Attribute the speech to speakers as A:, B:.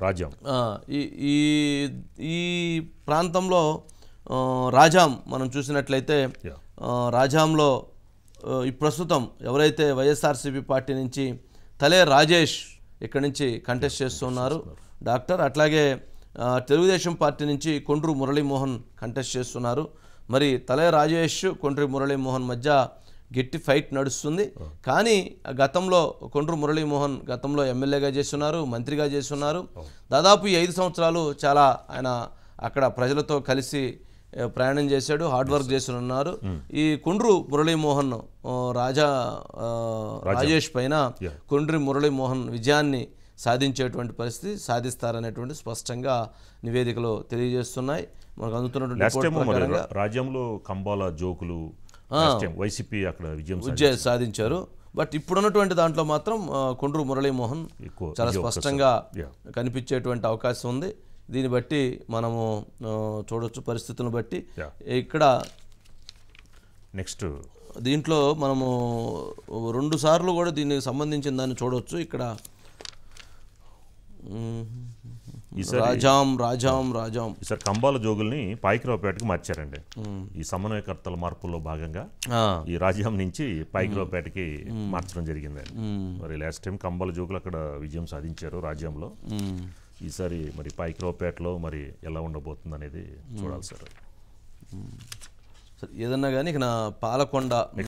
A: రాజ్యం
B: ఈ ఈ ఈ ప్రాంతంలో రాజాం మనం చూసినట్లయితే రాజాంలో ఈ ప్రస్తుతం ఎవరైతే వైఎస్ఆర్సీపీ పార్టీ నుంచి తలే రాజేష్ ఇక్కడి నుంచి కంటెస్ట్ చేస్తున్నారు డాక్టర్, అట్లాగే తెలుగుదేశం పార్టీ నుంచి కొండ్రు మురళీమోహన్ కంటెస్ట్ చేస్తున్నారు. మరి తలే రాజేష్ కొండ్రు మురళీమోహన్ మధ్య గట్టి ఫైట్ నడుస్తుంది. కానీ గతంలో కొండ్రు మురళీమోహన్ గతంలో ఎమ్మెల్యేగా చేస్తున్నారు, మంత్రిగా చేస్తున్నారు. దాదాపు ఈ 5 సంవత్సరాలు చాలా ఆయన అక్కడ ప్రజలతో కలిసి ప్రయాణం చేశాడు, హార్డ్ వర్క్ చేస్తున్నారు. ఈ కొండ్రు మురళీమోహన్ రాజేష్ పైన కొండ్రి మురళీమోహన్ విజయాన్ని సాధించేటువంటి పరిస్థితి సాధిస్తారనేటువంటి స్పష్టంగా నివేదికలు తెలియజేస్తున్నాయి. మనకు అందుతున్నటువంటి
A: రాజ్యంలో కంబాల జోకులు వైసీపీ అక్కడ విజయం
B: సాధించారు. బట్ ఇప్పుడున్నటువంటి దాంట్లో మాత్రం కొండ్రు మురళీమోహన్ చాలా స్పష్టంగా కనిపించేటువంటి అవకాశం ఉంది. దీన్ని బట్టి మనము చూడొచ్చు పరిస్థితులను బట్టి. ఇక్కడ
A: నెక్స్ట్
B: దీంట్లో మనము 2 సార్లు కూడా దీనికి సంబంధించిన దాన్ని చూడవచ్చు. ఇక్కడ రాజాం
A: ఈసారి కంబాల జోగుల్ని పాయికరావుపేటకి మార్చారండి. ఈ సమన్వయకర్తల మార్పుల్లో భాగంగా ఈ రాజ్యం నుంచి పాయికరావుపేటకి మార్చడం జరిగిందండి. మరి లాస్ట్ టైం కంబాల జోగులు అక్కడ విజయం సాధించారు రాజ్యంలో. ఈసారి మరి పాయికరావుపేటలో మరి ఎలా ఉండబోతుంది అనేది చూడాలి సార్.
B: ఏదన్నా కానీ ఇక పాలకొండ